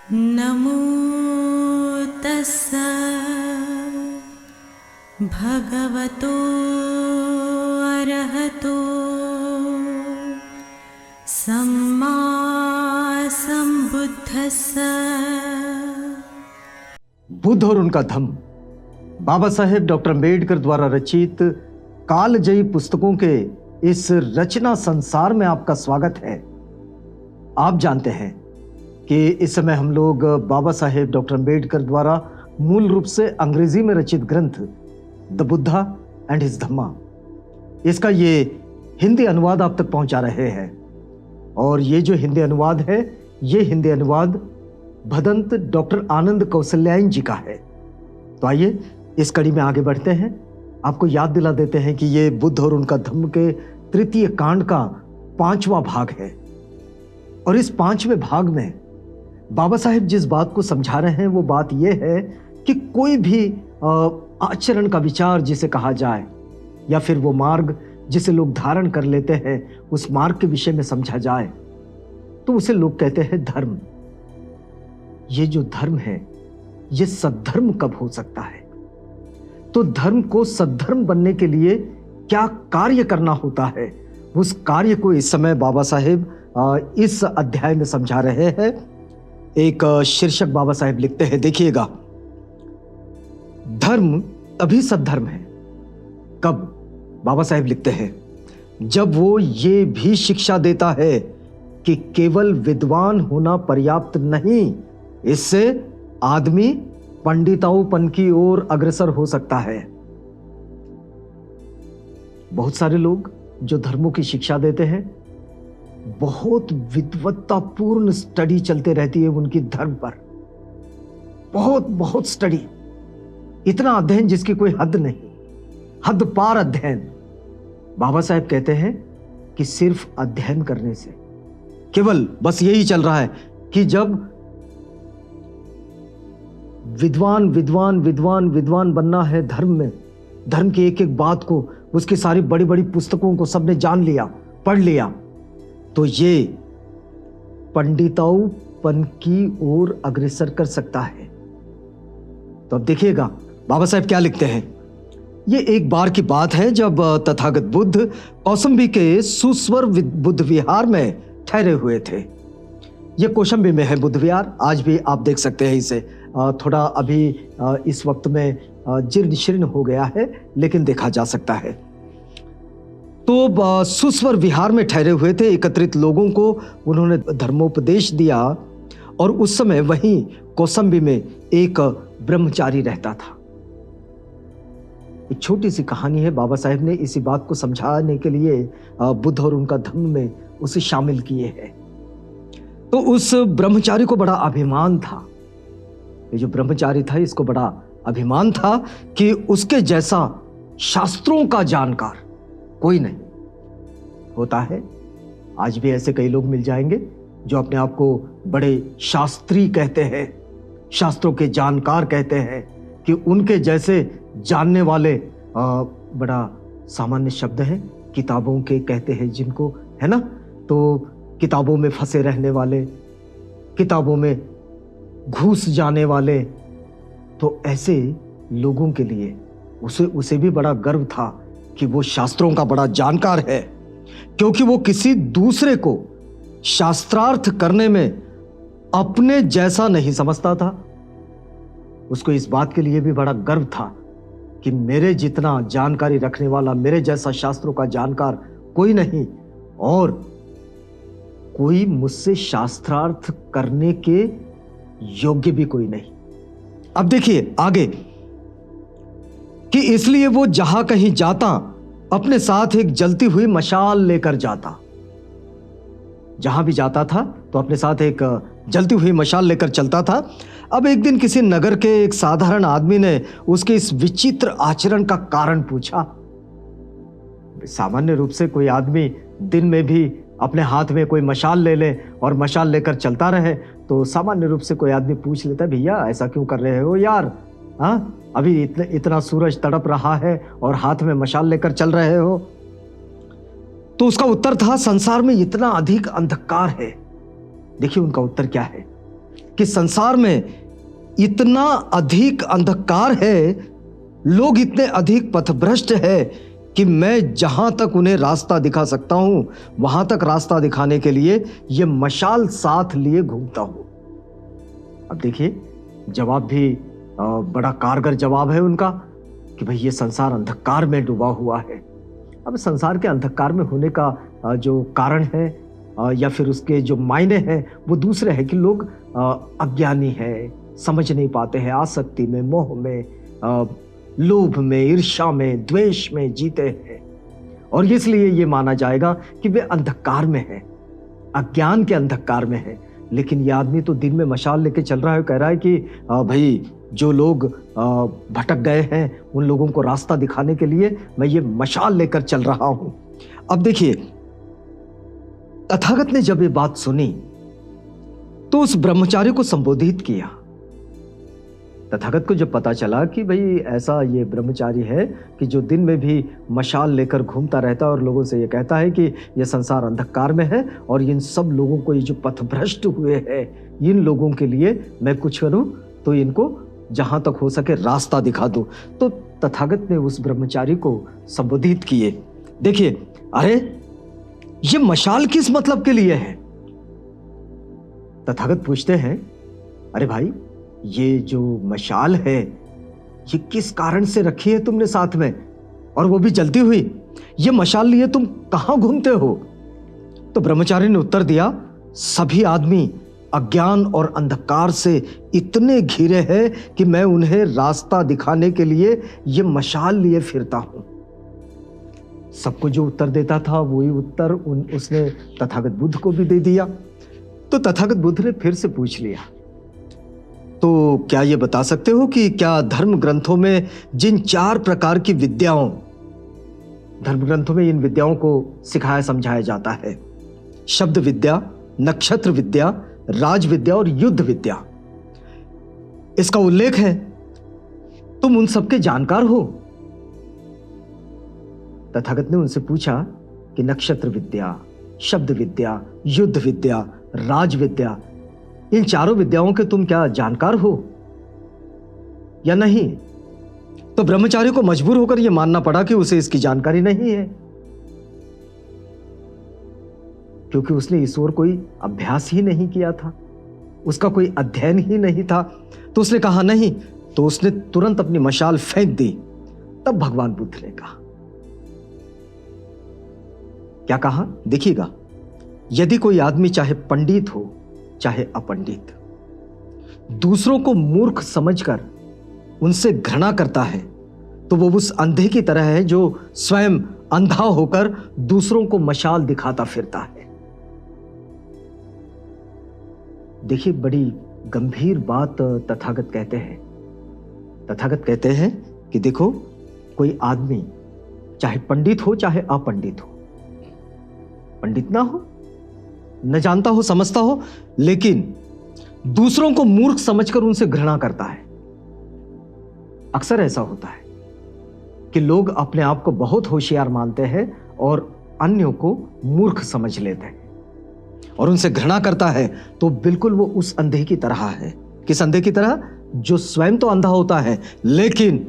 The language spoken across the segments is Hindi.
नमो तस्स भगवतो अरहतो सम्मा संबुद्धस्स। बुद्ध और उनका धम्म बाबा साहेब डॉक्टर अम्बेडकर द्वारा रचित कालजयी पुस्तकों के इस रचना संसार में आपका स्वागत है। आप जानते हैं कि इस समय हम लोग बाबा साहेब डॉक्टर अम्बेडकर द्वारा मूल रूप से अंग्रेजी में रचित ग्रंथ द बुद्धा एंड हिज धम्मा, इसका ये हिंदी अनुवाद आप तक पहुंचा रहे हैं। और ये जो हिंदी अनुवाद है, ये हिंदी अनुवाद भदंत डॉक्टर आनंद कौशल्यायन जी का है। तो आइए इस कड़ी में आगे बढ़ते हैं। आपको याद दिला देते हैं कि ये बुद्ध और उनका धम्म के तृतीय कांड का 5वां भाग है। और इस 5वें भाग में बाबा साहेब जिस बात को समझा रहे हैं वो बात यह है कि कोई भी आचरण का विचार जिसे कहा जाए, या फिर वो मार्ग जिसे लोग धारण कर लेते हैं, उस मार्ग के विषय में समझा जाए तो उसे लोग कहते हैं धर्म। ये जो धर्म है, ये सद्धर्म कब हो सकता है? तो धर्म को सद्धर्म बनने के लिए क्या कार्य करना होता है, उस कार्य को इस समय बाबा साहेब इस अध्याय में समझा रहे हैं। एक शीर्षक बाबा साहेब लिखते हैं, देखिएगा, धर्म तभी सद्धर्म है। कब? बाबा साहेब लिखते हैं, जब वो ये भी शिक्षा देता है कि केवल विद्वान होना पर्याप्त नहीं, इससे आदमी पंडिताऊपन की ओर अग्रसर हो सकता है। बहुत सारे लोग जो धर्मों की शिक्षा देते हैं, बहुत विद्वत्तापूर्ण स्टडी चलते रहती है उनकी धर्म पर, बहुत स्टडी, इतना अध्ययन जिसकी कोई हद नहीं, हद पार अध्ययन। बाबा साहेब कहते हैं कि सिर्फ अध्ययन करने से, केवल बस यही चल रहा है कि जब विद्वान विद्वान विद्वान विद्वान बनना है धर्म में, धर्म की एक एक बात को, उसकी सारी बड़ी बड़ी पुस्तकों को सबने जान लिया, पढ़ लिया, तो ये पंडिताऊपन की ओर अग्रसर कर सकता है। तो अब देखिएगा बाबा साहेब क्या लिखते हैं। ये एक बार की बात है जब तथागत बुद्ध कौसंबी के सुस्वर बुद्ध विहार में ठहरे हुए थे। ये कौशंबी में है बुद्ध विहार, आज भी आप देख सकते हैं इसे। थोड़ा अभी इस वक्त में जीर्ण शीर्ण हो गया है, लेकिन देखा जा सकता है। तो सुस्वर विहार में ठहरे हुए थे, एकत्रित लोगों को उन्होंने धर्मोपदेश दिया। और उस समय वहीं कौसंबी में एक ब्रह्मचारी रहता था। एक छोटी सी कहानी है, बाबा साहेब ने इसी बात को समझाने के लिए बुद्ध और उनका धम्म में उसे शामिल किए हैं। तो उस ब्रह्मचारी को बड़ा अभिमान था, ये जो ब्रह्मचारी था इसको बड़ा अभिमान था कि उसके जैसा शास्त्रों का जानकार कोई नहीं होता है। आज भी ऐसे कई लोग मिल जाएंगे जो अपने आप को बड़े शास्त्री कहते हैं, शास्त्रों के जानकार कहते हैं, कि उनके जैसे जानने वाले बड़ा सामान्य शब्द है, किताबों के कहते हैं जिनको, है ना। तो किताबों में फंसे रहने वाले, किताबों में घुस जाने वाले, तो ऐसे लोगों के लिए उसे भी बड़ा गर्व था कि वो शास्त्रों का बड़ा जानकार है, क्योंकि वो किसी दूसरे को शास्त्रार्थ करने में अपने जैसा नहीं समझता था। उसको इस बात के लिए भी बड़ा गर्व था कि मेरे जितना जानकारी रखने वाला, मेरे जैसा शास्त्रों का जानकार कोई नहीं, और कोई मुझसे शास्त्रार्थ करने के योग्य भी कोई नहीं। अब देखिए आगे कि इसलिए वो जहां कहीं जाता अपने साथ एक जलती हुई मशाल लेकर जाता। जहां भी जाता था तो अपने साथ एक जलती हुई मशाल लेकर चलता था। अब एक दिन किसी नगर के एक साधारण आदमी ने उसके इस विचित्र आचरण का कारण पूछा। सामान्य रूप से कोई आदमी दिन में भी अपने हाथ में कोई मशाल ले ले और मशाल लेकर चलता रहे, तो सामान्य रूप से कोई आदमी पूछ लेता, भैया ऐसा क्यों कर रहे हो यार, हाँ अभी इतना सूरज तड़प रहा है और हाथ में मशाल लेकर चल रहे हो। तो उसका उत्तर था, संसार में इतना अधिक अंधकार है। देखिए उनका उत्तर क्या है, कि संसार में इतना अधिक अंधकार है, लोग इतने अधिक पथभ्रष्ट है कि मैं जहां तक उन्हें रास्ता दिखा सकता हूं वहां तक रास्ता दिखाने के लिए ये मशाल साथ लिए घूमता हूं। अब देखिए, जवाब भी बड़ा कारगर जवाब है उनका कि भाई ये संसार अंधकार में डूबा हुआ है। अब संसार के अंधकार में होने का जो कारण है या फिर उसके जो मायने हैं वो दूसरे हैं कि लोग अज्ञानी हैं, समझ नहीं पाते हैं, आसक्ति में, मोह में, लोभ में, ईर्ष्या में, द्वेष में जीते हैं और इसलिए ये माना जाएगा कि वे अंधकार में हैं, अज्ञान के अंधकार में हैं। लेकिन ये आदमी तो दिन में मशाल लेके चल रहा है, कह रहा है कि भाई जो लोग भटक गए हैं उन लोगों को रास्ता दिखाने के लिए मैं ये मशाल लेकर चल रहा हूं। अब देखिए, तथागत ने जब ये बात सुनी तो उस ब्रह्मचारी को संबोधित किया। तथागत को जब पता चला कि भाई ऐसा ये ब्रह्मचारी है कि जो दिन में भी मशाल लेकर घूमता रहता है और लोगों से ये कहता है कि ये संसार अंधकार में है और इन सब लोगों को, ये जो पथभ्रष्ट हुए हैं, इन लोगों के लिए मैं कुछ करूं तो इनको जहां तक हो सके रास्ता दिखा दूं। तो तथागत ने उस ब्रह्मचारी को संबोधित किए। देखिए, अरे ये मशाल किस मतलब के लिए है? तथागत पूछते हैं, अरे भाई ये जो मशाल है ये किस कारण से रखी है तुमने साथ में, और वो भी जलती हुई? ये मशाल लिए तुम कहां घूमते हो? तो ब्रह्मचारी ने उत्तर दिया, सभी आदमी अज्ञान और अंधकार से इतने घिरे हैं कि मैं उन्हें रास्ता दिखाने के लिए ये मशाल लिए फिरता हूं। सबको जो उत्तर देता था वही उत्तर उसने तथागत बुद्ध को भी दे दिया। तो तथागत बुद्ध ने फिर से पूछ लिया, तो क्या ये बता सकते हो कि क्या धर्म ग्रंथों में जिन 4 प्रकार की विद्याओं, धर्म ग्रंथों में इन विद्याओं को सिखाया समझाया जाता है, शब्द विद्या, नक्षत्र विद्या, राज विद्या और युद्ध विद्या, इसका उल्लेख है, तुम उन सबके जानकार हो? तथागत ने उनसे पूछा कि नक्षत्र विद्या, शब्द विद्या, युद्ध विद्या, राज विद्या, इन चारों विद्याओं के तुम क्या जानकार हो या नहीं? तो ब्रह्मचारी को मजबूर होकर यह मानना पड़ा कि उसे इसकी जानकारी नहीं है, क्योंकि उसने इस ओर कोई अभ्यास ही नहीं किया था, उसका कोई अध्ययन ही नहीं था। तो उसने कहा नहीं, तो उसने तुरंत अपनी मशाल फेंक दी। तब भगवान बुद्ध ने कहा, क्या कहा? देखिएगा, यदि कोई आदमी चाहे पंडित हो चाहे अपंडित, दूसरों को मूर्ख समझकर उनसे घृणा करता है तो वो उस अंधे की तरह है जो स्वयं अंधा होकर दूसरों को मशाल दिखाता फिरता है। देखिए, बड़ी गंभीर बात तथागत कहते हैं। तथागत कहते हैं कि देखो, कोई आदमी चाहे पंडित हो चाहे अपंडित हो, पंडित ना हो, न जानता हो, समझता हो, लेकिन दूसरों को मूर्ख समझकर उनसे घृणा करता है। अक्सर ऐसा होता है कि लोग अपने आप को बहुत होशियार मानते हैं और अन्यों को मूर्ख समझ लेते हैं और उनसे घृणा करता है। तो बिल्कुल वो उस अंधे की तरह है। किस अंधे की तरह? जो स्वयं तो अंधा होता है लेकिन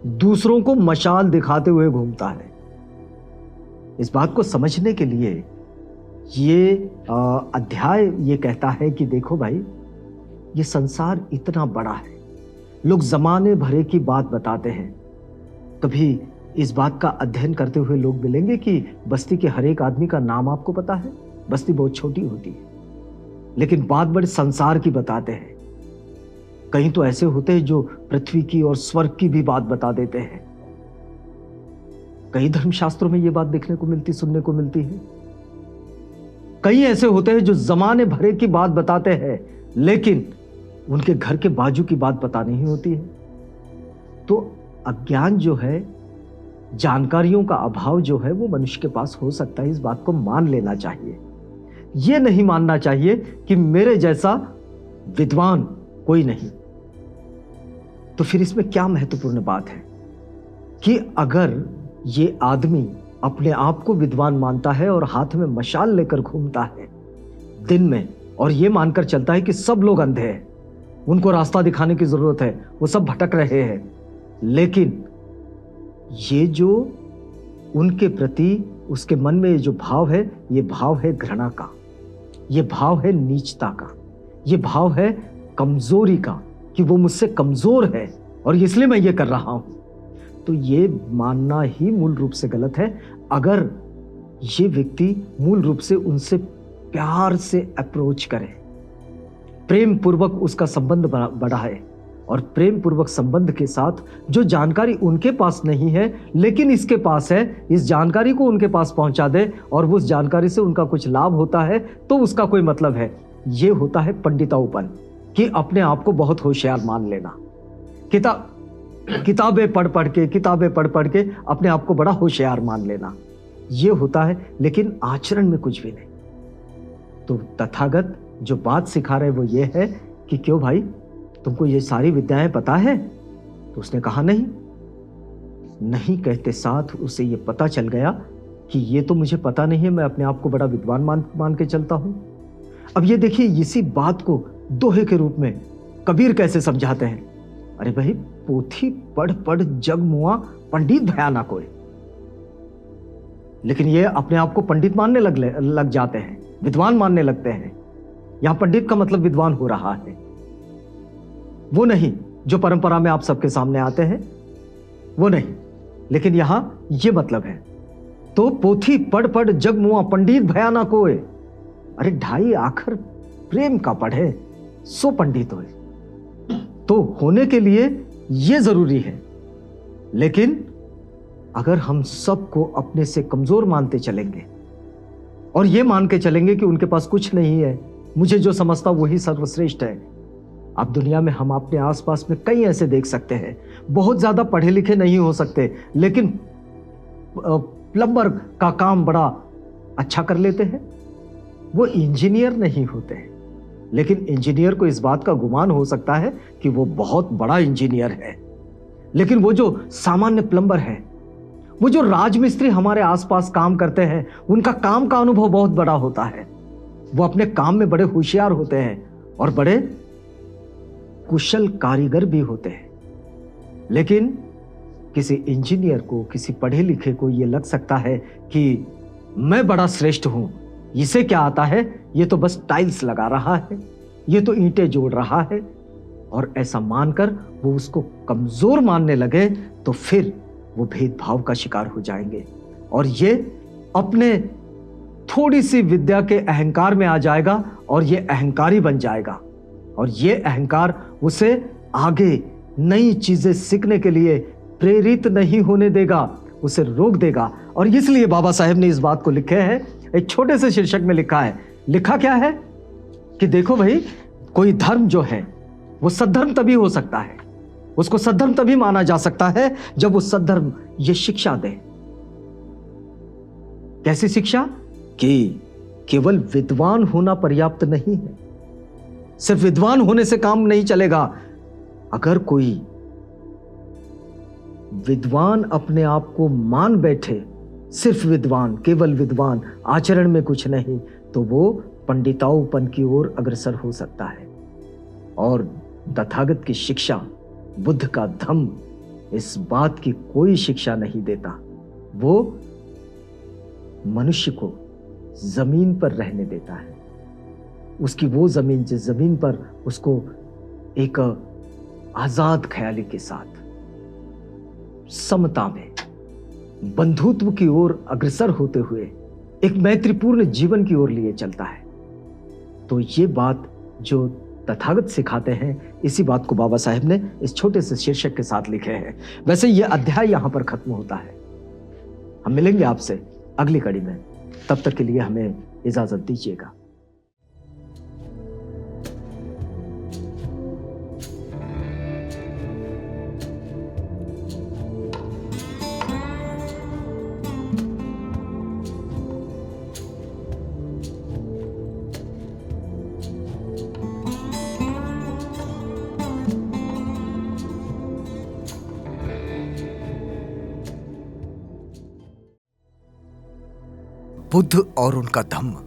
दूसरों को मशाल दिखाते हुए घूमता है। इस बात को समझने के लिए ये अध्याय ये कहता है कि देखो भाई, ये संसार इतना बड़ा है, लोग जमाने भरे की बात बताते हैं। कभी इस बात का अध्ययन करते हुए लोग मिलेंगे कि बस्ती के हर एक आदमी का नाम आपको पता है। बस्ती बहुत छोटी होती है लेकिन बात बड़े संसार की बताते हैं। कहीं तो ऐसे होते हैं जो पृथ्वी की और स्वर्ग की भी बात बता देते हैं। कई धर्मशास्त्रों में ये बात देखने को मिलती, सुनने को मिलती है। कई ऐसे होते हैं जो जमाने भरे की बात बताते हैं लेकिन उनके घर के बाजू की बात पता नहीं होती है। तो अज्ञान जो है, जानकारियों का अभाव जो है, वो मनुष्य के पास हो सकता है। इस बात को मान लेना चाहिए। यह नहीं मानना चाहिए कि मेरे जैसा विद्वान कोई नहीं। तो फिर इसमें क्या महत्वपूर्ण बात है कि अगर ये आदमी अपने आप को विद्वान मानता है और हाथ में मशाल लेकर घूमता है दिन में और ये मानकर चलता है कि सब लोग अंधे हैं, उनको रास्ता दिखाने की जरूरत है, वो सब भटक रहे हैं। लेकिन ये जो उनके प्रति उसके मन में ये जो भाव है, ये भाव है घृणा का, ये भाव है नीचता का, ये भाव है कमजोरी का, कि वो मुझसे कमजोर है और इसलिए मैं ये कर रहा हूं। तो ये मानना ही मूल रूप से गलत है। अगर ये व्यक्ति मूल रूप से उनसे प्यार से अप्रोच करे, प्रेम पूर्वक उसका संबंध बढ़ाए, और प्रेम पूर्वक संबंध के साथ जो जानकारी उनके पास नहीं है लेकिन इसके पास है, इस जानकारी को उनके पास पहुंचा दे और उस जानकारी से उनका कुछ लाभ होता है तो उसका कोई मतलब है। ये होता है पंडिताऊपन, कि अपने आप को बहुत होशियार मान लेना। किताबें पढ़ पढ़ के अपने आप को बड़ा होशियार मान लेना, ये होता है, लेकिन आचरण में कुछ भी नहीं। तो तथागत जो बात सिखा रहे वो ये है कि क्यों भाई, तुमको ये सारी विद्याएं पता है? तो उसने कहा नहीं कहते साथ उसे ये पता चल गया कि ये तो मुझे पता नहीं है, मैं अपने आप को बड़ा विद्वान मान के चलता हूं। अब ये देखिए, इसी बात को दोहे के रूप में कबीर कैसे समझाते हैं। अरे भाई, पोथी पढ़ जग मुआ, पंडित भया ना कोई। लेकिन ये अपने आप को पंडित मानने लग जाते हैं, विद्वान मानने लगते हैं। यहां पंडित का मतलब विद्वान हो रहा है, वो नहीं जो परंपरा में आप सबके सामने आते हैं, वो नहीं, लेकिन यहां ये मतलब है। तो पोथी पढ़ जग मुआ, पंडित भया ना कोई। अरे ढाई आखर प्रेम का पढ़े सो पंडित होए। तो होने के लिए ये जरूरी है। लेकिन अगर हम सबको अपने से कमजोर मानते चलेंगे और ये मान के चलेंगे कि उनके पास कुछ नहीं है, मुझे जो समझता वही सर्वश्रेष्ठ है। अब दुनिया में हम अपने आसपास में कई ऐसे देख सकते हैं, बहुत ज्यादा पढ़े लिखे नहीं हो सकते लेकिन प्लम्बर का काम बड़ा अच्छा कर लेते हैं। वो इंजीनियर नहीं होते, लेकिन इंजीनियर को इस बात का गुमान हो सकता है कि वो बहुत बड़ा इंजीनियर है। लेकिन वो जो सामान्य प्लम्बर है, वो जो राजमिस्त्री हमारे आसपास काम करते हैं, उनका काम का अनुभव बहुत बड़ा होता है। वो अपने काम में बड़े होशियार होते हैं और बड़े कुशल कारीगर भी होते हैं। लेकिन किसी इंजीनियर को, किसी पढ़े लिखे को यह लग सकता है कि मैं बड़ा श्रेष्ठ हूं, इसे क्या आता है, ये तो बस टाइल्स लगा रहा है, ये तो ईंटें जोड़ रहा है, और ऐसा मानकर वो उसको कमजोर मानने लगे तो फिर वो भेदभाव का शिकार हो जाएंगे और ये अपने थोड़ी सी विद्या के अहंकार में आ जाएगा और ये अहंकारी बन जाएगा। और ये अहंकार उसे आगे नई चीजें सीखने के लिए प्रेरित नहीं होने देगा, उसे रोक देगा। और इसलिए बाबा साहेब ने इस बात को लिखे है, एक छोटे से शीर्षक में लिखा है। लिखा क्या है कि देखो भाई, कोई धर्म जो है वो सद्धर्म तभी हो सकता है, उसको सद्धर्म तभी माना जा सकता है जब वो सद्धर्म ये शिक्षा दे। कैसी शिक्षा? कि केवल विद्वान होना पर्याप्त नहीं है, सिर्फ विद्वान होने से काम नहीं चलेगा। अगर कोई विद्वान अपने आप को मान बैठे, सिर्फ विद्वान, केवल विद्वान, आचरण में कुछ नहीं, तो वो पंडिताऊपन की ओर अग्रसर हो सकता है। और तथागत की शिक्षा, बुद्ध का धम्म, इस बात की कोई शिक्षा नहीं देता। वो मनुष्य को जमीन पर रहने देता है, उसकी वो जमीन जिस जमीन पर उसको एक आजाद ख्याली के साथ समता में, बंधुत्व की ओर अग्रसर होते हुए एक मैत्रीपूर्ण जीवन की ओर लिए चलता है। तो ये बात जो तथागत सिखाते हैं, इसी बात को बाबा साहेब ने इस छोटे से शीर्षक के साथ लिखे हैं। वैसे ये अध्याय यहां पर खत्म होता है। हम मिलेंगे आपसे अगली कड़ी में, तब तक के लिए हमें इजाजत दीजिएगा। बुद्ध और उनका धम्म।